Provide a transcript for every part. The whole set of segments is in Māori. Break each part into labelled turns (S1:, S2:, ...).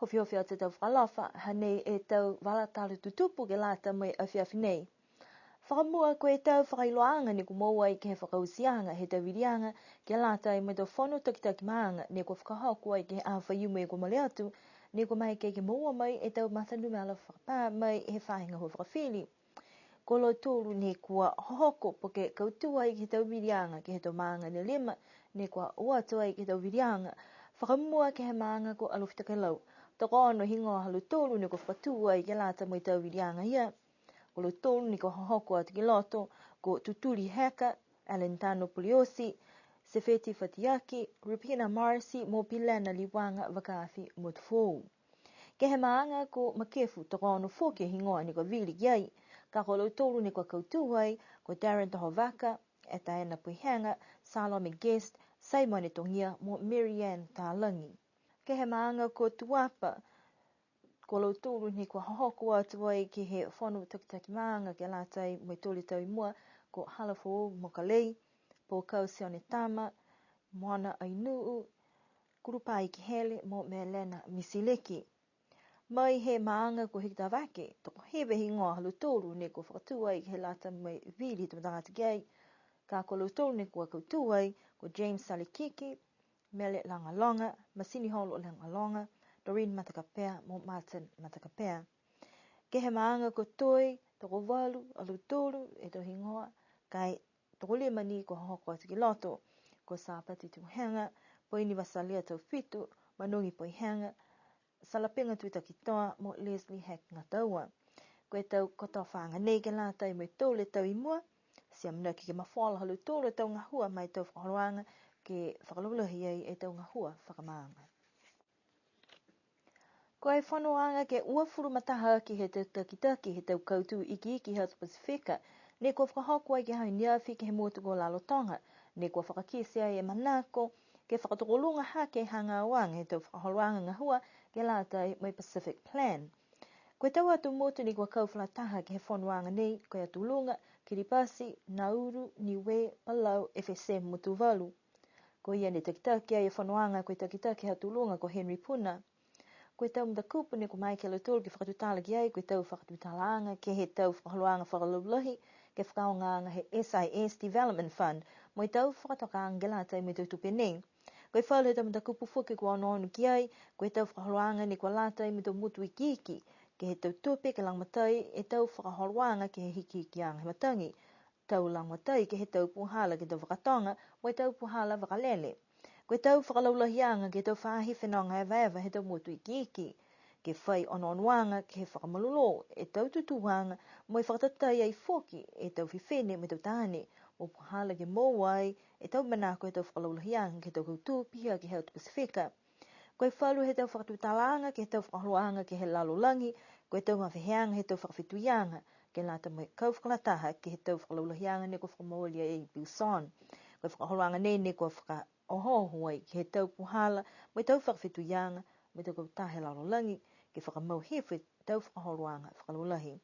S1: hofi o te tau whalafa, hanei e tau walatalu tutupu ke lata mai awhiawhi nei. Whakamua koe tau whakailoanga ni ku maua i ke he whakausianga he tau wirianga ke lata i mai tau whanu takitaki maanga ni ku whakahoku ai ke he awha iume i ku male atu ni ku mai ke maua mai e tau matanu me ala whakapā mai he whahinga ho whakawhili. Ko lo tōru ni kua hohoko po ke kautua i ke tau wirianga ke he tau maanga ni lima ni kua uatua i ke tau wirianga. Whakamua ke he maanga ko alufitaka lau. Toko ono hingo halu tōru ni ku whatua i ke lata mai tau wirianga ia. Ko lo tōru ni ko hohoko atu ki loto, ko Tuturi Heka, Alentano Puliosi, Sefeti Fatiaki, Rupina Marsi, mo Pilana Liwanga Wakafi Mutfou. Ke he maanga ko makefu toko ono fōke hingoa ni ko vili kiai, ka ko lo tōru ni ko kautuai, ko Darren Tohovaka, Etaena Puihanga, Salome Guest, Simone Tongia, mo Marianne Tālangi. Ke he maanga ko Tuapa, ko lo tōru ni ko hohoko atu ai ki he whanu takitaki maanga ke latai mai tōli tau i mua ko Halafo Mokalei, po Kausione Tama, Moana Ainuu, Kurupai ki hele mo Melena Misileki. Mai he maanga ko Hikitawake, toko hewe hingoa halu tōru ni ko whakatua i he lata mai vili tu matangata kiai, ka ko lo tōru ni ko kautua ko James Salikiki, Mele Langalonga, Masini Holo Langalonga, Doreen Matakapea, mo Martin Matakapea. Ke he maanga ko toi, toko walu, alu tōru, e to hingoa, kai toko lima ni ko hoko atu ki loto, ko Sāpati Tuhenga, Poini Wasalia tau whitu, Manungi Poihanga, Salapinga Tuita Kitoa, mo Leslie Heck Ngataua. Ko e tau koto whaanga nei ke lata i mai tōle tau i mua, siamna ki ke mawhala halu tōle tau ngahua mai tau whakaroanga, ke whakalulahi ai e tau ngahua whakamaanga. Ko e whanoanga ke uafuru mataha ki he tau takitaki he tau kautu iki Health Pasifika, ne ko whakahoko ai ke hau niawhi ke he mūtuko lalotonga, ne ko whakakisi ai e manako, ke whakatokolunga ha ke hanga wang he tau whakahoruanga ngahua ke lata mai Pacific Plan. Ko e tau atu mūtu ni ko kauwhalataha ke he whanoanga nei, ko e atulunga, Kiribati, Nauru, Niue, Palau, FSM Mutuvalu. Ko ia ne takitaki ai e whanoanga ko e takitaki atulunga ko Henry Puna. Ko e tau mtakupu ni ko Michael O'Toole ki whakatutala ki ai, ko e tau whakatutalaanga ke he tau whakahoruanga whakalulahi, ke whakaongaanga he SIS Development Fund, mo e tau whakatokaanga ke lata i me tau tupe nei. Ko e whale tau mtakupu fuki ko ono ki ai, ko e tau whakahoruanga ni ko lata i me tau mutu iki, ke he tau tupe ke langmatai, e tau whakahoruanga ke he hiki ang he matangi. Tau langmatai ke he tau puhala ke tau whakatonga, mo e tau puhala whakalele. Ko e tau whakalaulahianga ke tau whahi whenonga ewa he tau mutu iki, ke whai onoanuanga ke he whakamalolo, e tau tutuanga, mo e whakatatai ai whoki, e tau whiwhene me tau tāne, mo puhala ke mowai, e tau manako e tau whakalaulahianga ke tau kautu pia ke Health Pasifika. Ko e whalu he tau whakatutalaanga ke he tau whakahoruanga ke he lalolangi, ko e tau mawheheanga he tau whakawhituianga, ke lata mai kau whakalataha ke he tau whakalaulahianga ne ko whakamaulia e Bilson. Ko e whakahoruanga ne ko whaka ohohuai ke he tau puhala, mo e tau whakawhituianga, mo e tau kautahe lalolangi, ke whakamauhewe tau whakahoruanga whakalulahi.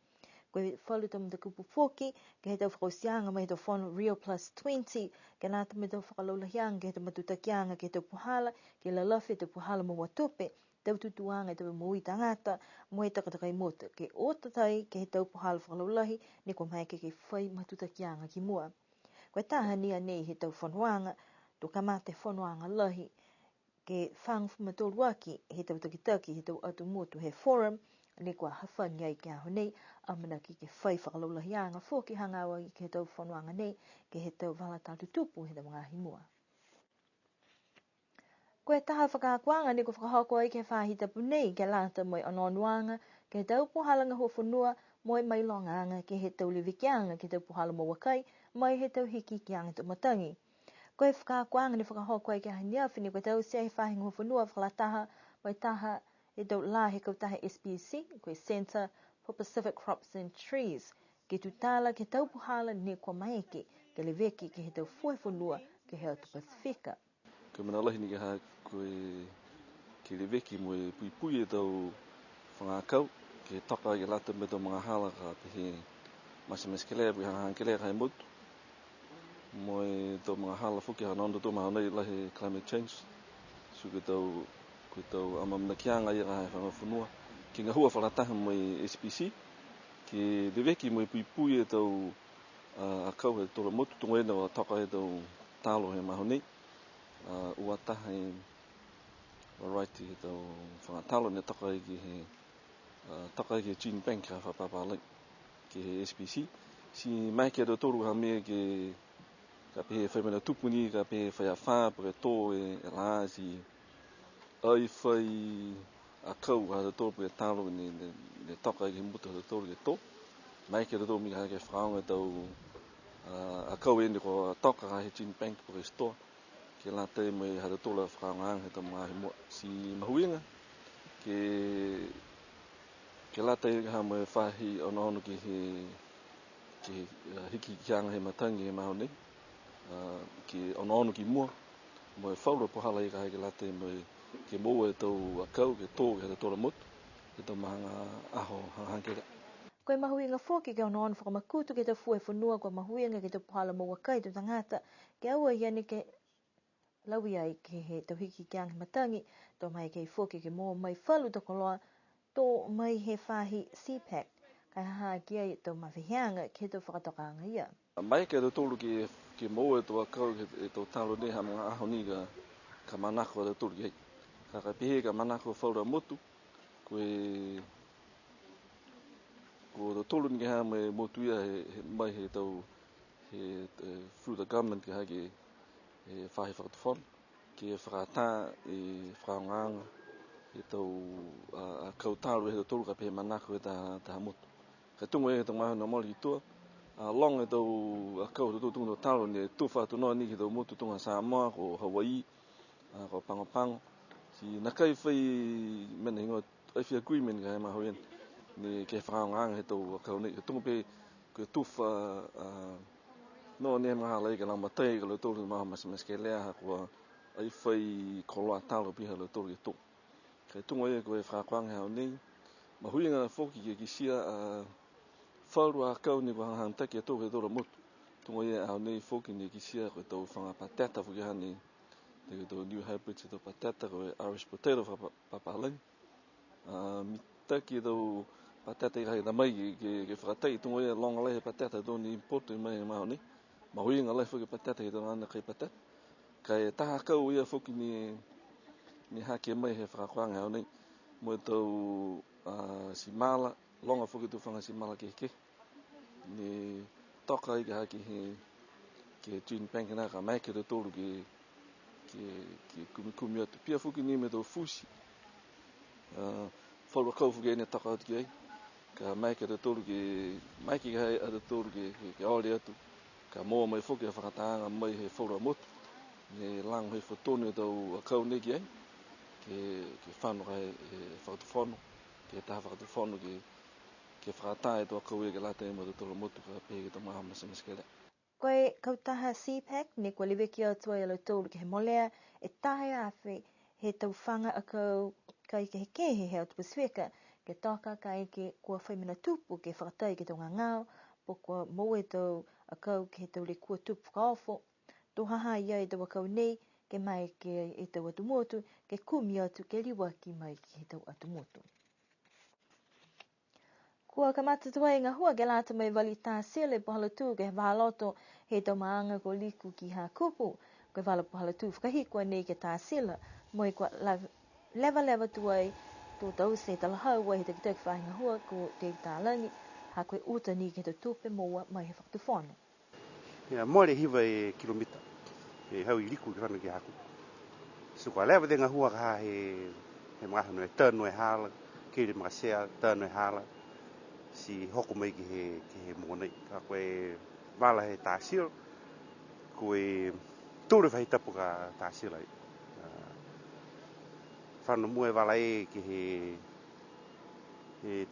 S1: Ko e whalu tau mtakupu whoki, ke he tau whakausianga mai he tau whono Rio Plus 20, ke nāta me tau whakalaulahianga, ke he tau matutakianga, ke he tau puhala, ke lalafi tau puhala mo watupe, tau tutuanga tau mui tangata, mo e takatai mota, ke otatai ke he tau puhala whakalaulahi, ne ko mai ke whai matutakianga ki mua. Ko e taha nia nei he tau whanuanga, to kamate whanuanga lahi, ke whangu matoruaki, he tau takitaki, he tau atu motu, he forum, ne kua hawhani ai ki aho nei, amana ki ke whai whakalaulahianga, whoki hangawa i ke he tau whanuanga nei, ke he tau walatatu tupu he tau ngahi mua. Ko e taha whakakuanga ni ko whakahoko ai ke whahitapu nei ke lata moi anoanuanga, ke he tau puhalanga ho whanua, moi mai longanga ke he tau liwikianga ke tau puhala mo wakai, mai he tau hiki ki anga tau matangi. Ko e whakakuanga ni whakahoko ai ke haniawhi ni ko tau sea he whahinga ho whanua whakalataha, mai taha he tau la he kautaha SPC, ko e Centre for Pacific Crops and Trees, ke tutala ke tau puhala ni ko maeke, ke leweki ke he tau fue whanua ke Health Pasifika.
S2: Ko mana lahi ni ha ko ke leweki mo e pui e tau whangakau, ke toka i lata me tau mga hala ka te he masameskelea pui hana hankelea kai motu. Mo e tau mga hala whuki hana onda tō maha nei lahi climate change. Suke tau ko tau amamna kianga ia ha whangafunua ki ngā hua whalataha mai SPC ki leweki mai pui tau a kau he tola motu tunga ena wa taka he tau talo he maho nei ua taha e variety he tau whangatalo ne taka e ki he Gene Bank ha whapapalai ki he SPC si mai ke toru ha mea ke ka pe he whaimana tupuni ka pe he whaiawha pake tō e la si ai whai a kau ha toru pake talo ne taka e ki muta ha toru ke tō mai ke toru mi ha ke whaonga tau a kau ene ko taka ha he Gene Bank pake store ke la te mai ha tola whaonga he tau mga he mua si mahuinga ke la te ha mai whahi ono ki he hiki kianga he matangi he maho nei ki ono ki mua mo e whaura pohala i ka heke la te mai ke moa e tau a kau ke tō ke tola motu ke tau mahanga aho hangkera.
S1: Koe mahuinga fōki ke ono whakamakutu ke tau fue whanua ko mahuinga ke tau pohala maua kai tu tangata ke aua iane ke lawi ai ke he tau hiki kianga he matangi tō mai ke fōki ke moa mai whalu toko loa tō mai he whahi CPAC kai haha ki ai tau mawhianga ke tau whakatokanga ia.
S2: Mai ke tau tōru ke moa e tau a kau e tau talo ne ha mga aho ni ka manako a tau tōru ki hei. Ka pehe ka manako whaura motu koe tau tōru ni ke ha mai motu ia mai he tau through the government ke hake e whahe whakatawhon ke whakata e whaonganga e tau a kau talo e tau tōru ka pehe manako e taha motu. Ka tungo e tau maho na mori ki tua long e tau a kau tau tungo talo ne tuwha atu noa ni ki tau motu tunga Samoa ko Hawaii ko Pangopango si nakai whai mena hingoa aiwhi agreement ka he maho ian ni ke whakaonganga he tau a kau nei ka tungo pe ke tuwha noa ne mga halai ka lau matai ka lau tōru maho masamas ke lea ha kua ai whai koloa talo piha lau tōru ke tō ka tungo e koe whakakoanga hao nei mahuinga whoki ke kisia whauru a kau ni kwa hang taki a tō ke tōra motu. Tungo ia au nei whoki ni kisia koe tau whanga patata whuki hane te ke tau new hybrids e tau patata koe Irish potato whapahalai. Mi taki e tau patata i kai ta mai ke whakatai tungo ia longa lai he patata tō ni importu i mai e maho nei. Mahuinga lai whuki patata ke tau ana kai patata. Kai taha kau ia whoki ni hake mai he whakakoanga au nei. Mo e tau si mala longa whuki tu whanga si mala ke ni toka i ka haki ke Gene Bank na ka mai ke te tōru ke kumi atu. Pia whuki ni me tau fusi. Whaura kau whuki ene toka atu ki ai. Ka mai ke te tōru mai ki hai atu tōru ke aore atu. Ka moa mai whuki a whakataanga mai he whaura motu. Ne lang hei whatonu e tau a kau ne ki ai. Ke whanu kai whakatuwhono. Ke taha whakatuwhono ke whakata e tō kau e ke lata e mo te tōra motu ka pehe ke tō maha masamas ke lea.
S1: Koe kautaha CPAC ne kua liweki atua e lau tōru ke he molea e tahe awhi he tau whanga a kau kai ke he kehe he atu Pasifika ke toka kai ke kua whaimina tupu ke whakatai ke tō ngangao po kua moe tau a kau ke he tau le kua tupu kaofo. Tō haha ia e tau a kau nei ke mai ke e tau atu motu ke kumi atu ke liwaki mai ke he tau atu motu. Kua kamata tua e ngā hua ke lata mai wali tāsele pohala tū ke he wahaloto he tau maanga ko liku ki ha kupu. Koe wala pohala tū whakahikua nei ke tāsela mo e kua lewa tua e tō tau se talahau wa he te kitaki whahi ngā hua ko te tālangi ha koe uta ni ke te tupe moa mai he whakatuwhono.
S3: Moa le hiwa e kilomita e hau i liku ki whana ki haku. So kua lewa te ngā hua ka he mga no e tano e hala ke re mga sea tano e hala si hoko mai ki he mua nei. Ka koe wala he tāsiro, koe tōre whahi tapu ka tāsiro ai. Whana mua e wala e ki he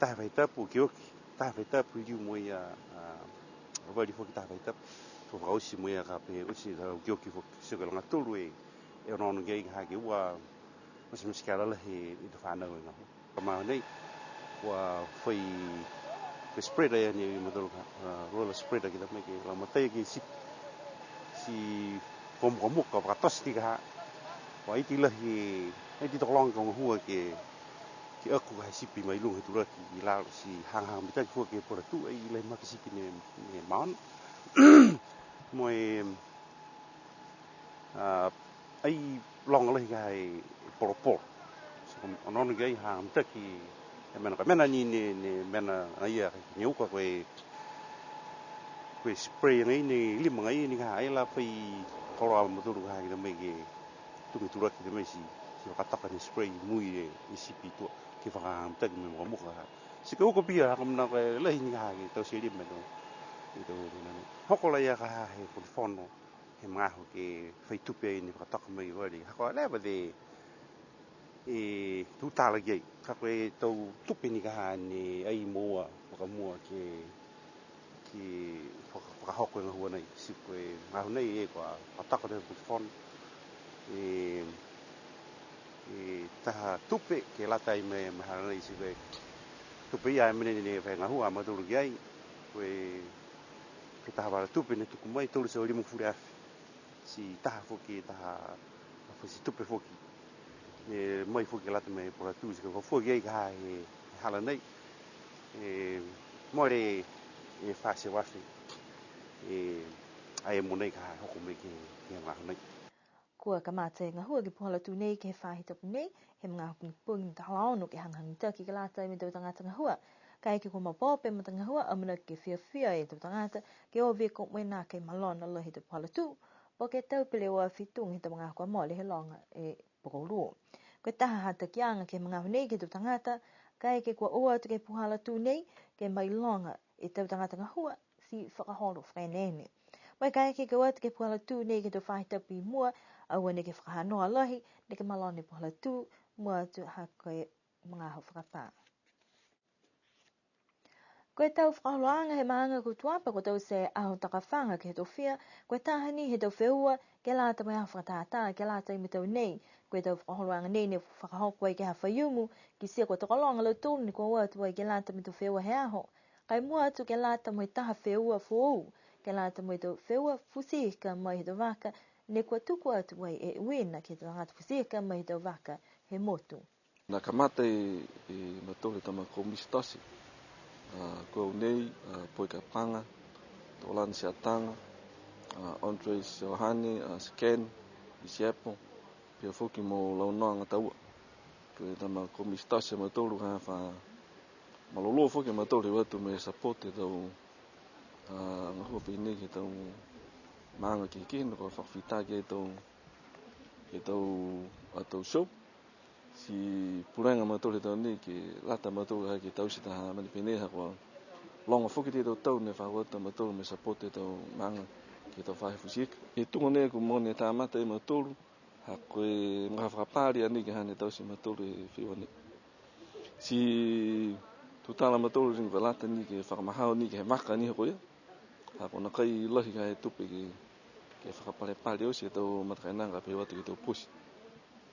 S3: tahe whahi tapu ki oki. Tahe whahi tapu i riu mua ia wali whoki tahe whahi tapu. Tō whakausi mua ia ka pe usi ki oki whoki. So ka longa tōru e ono ngei ki hake ua masamasi kia lala he i te whanau e ngā hua. Ka maho nei, ua whai ke spreader ya ni model roller spreader kita mai ke la matai ke si pom komuk ka tos ti ka wa iti lah ai di tolong kong hua ke aku hai sipi mai lunga tu raki i la si hang mita hua ke pora tu ai le ma sipi ne maun moi ai long le gai por onon gai hang mita ki mena ni mena ai ya nyau ka we spray ngai ni lima ngai ni ga ai la pai kora mo tu ga ga me ge tu tu raki de me si kata ni spray mui i sipi tu ki fa tak me mo ka si ko pia ka na ka la ni ga ge to si me do itu na hokola ya ka he ko fono he ma ho ke fai tu pe ni ka tak me wa di ko la ba de tu ta la ge ka ko to tu pe ni ga ni ai mo ka mo ke ki ka hoko na hua nei si ko ma nei e ko ta ka de fon ta tupe ke lata i me mahara nei si ve tupe ia me ne ve nga hua ma tu gai ke ta ba tupe ne tu mai tu se limu fura si ta foki ta fo si tupe foki ne mai foki lata me por tu se ko foki ai ga hala nei more fa se wa fi ai mo nei ka hoko me ke nga nei
S1: kua ka mate nga hua ki pohala tu nei ke whahi tapu nei, he mga hukuni pungi ta halaono ke hanghang taki ka lata me tau tangata nga hua. Kai ki kuma pōpe ma tanga hua, amana ke whia e tau tangata, ke o veko mwe nā kei malona lo he te pohala tu, po ke tau pile wa whitung he ta mga hukua mole he longa e pokoruo. Koe taha hata ki anga ke mga hunei ke tau tangata, kai ke kua ua tu ke pohala tu nei, ke mai longa e tau tangata nga hua, si whakaholo whaenene. Mai kai ke kua tu ke pohala tu nei ke tau whahi tapu i mua, aua ne ke whakahanoa lahi, ne ke malone pohala tu, mua tu hakoe mga hau whakapā. Koe tau whakaholoanga he maanga ko tuapa ko tau se aho takawhanga ke he tau whia, koe tahani he tau whiua, ke lata mai aho whakatata, ke lata i me tau nei, koe tau whakaholoanga nei ne whakahokua i ke hawhaiumu, ki sia koe takalonga lau tūru ni kua watu ai ke lata me tau whiua he aho. Kai mua atu ke lata mai taha whiua fuou, ke lata mai tau whiua fusika mai he tau waka, ne kua tuku atu ai e uina ki tau ngata fusika mai he tau waka he motu.
S2: Na kamata i matore tama komistasi. Ko nei poi ka panga tolan si atanga Andres Johani scan i siapo pe foki mo launa nga tau ko tama komistasi matoro ha fa malolo foki matore watu me support tau nga ho pe nei ke tau manga ki no ko fita ke tau atau show si puranga matore tau ni ke lata matore ha ke tau si ta mani pene ha ko longa foki te tau ne fa wata matore me support tau manga ke tau fa fusik e tungo ne ko mone ta mata e matore ha ko nga fa pari ani ke hane tau si matore fiwani si tutala matore ring lata ni ke fa mahao ni ke maka ni ko ya ha ko na kai lahi ga tupe ke fa pare pari o si tau matkana ga pe watu ke tau push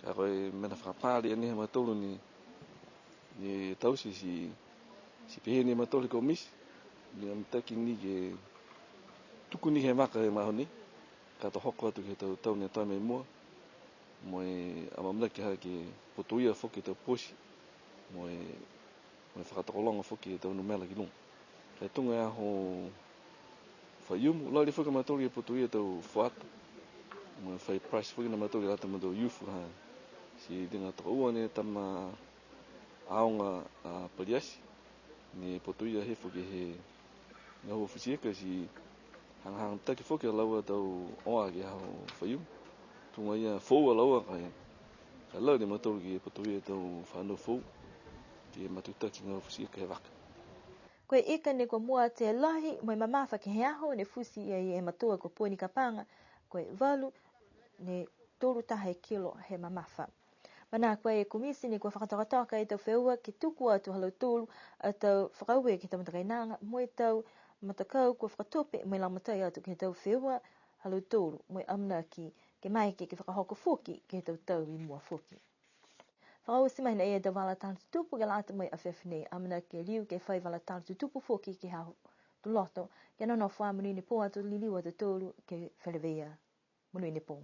S2: ako mena whakapāri ane he matoro ni tausi si pehe ni matoro ko mis ni amtaki ni ke tuku ni he maka he mahoni ka to hoko atu ke tau ne tau me mua moe amamla ke ha ke potuia foki tau push moe whakatakolonga foki tau numela ki lunga kai tunga ho whaiumu lari foki matoro ke potuia tau whaata moe whai price foki na matoro lata matoro yufu ha si dinga toua ne tama aonga paliasi ni potuia he foki he na ho fisieka si hang taki foki lawa tau oa ke ha faiu tunga ia fo lawa kai ka la ni motor ki potuia tau fano fo ki matuta ki na fisieka he waka
S1: koe ika ne ko mua te lahi mai mamafa ke he aho ne fusi e matua ko poni kapanga koe valu ne toru tahe kilo he mamafa. Mana koe e komisi ni kua whakatakataka e tau whiua ki tuku atu halau tūlu a tau whakaue ki tau matakainanga moe tau matakau kua whakatope mai lamatai atu ki tau whiua halau tūlu moe amna ki ke mai ki whakahoko fuki ki tau tau i mua fuki. Whakausi mai na e tau wala tātu tupu ke lata mai a whewhinei amna ke liu ke whai wala tātu tupu fuki ki hau tu loto ke nono whaamunu ni po atu liliu atu tūlu ke whelewea munu ni po.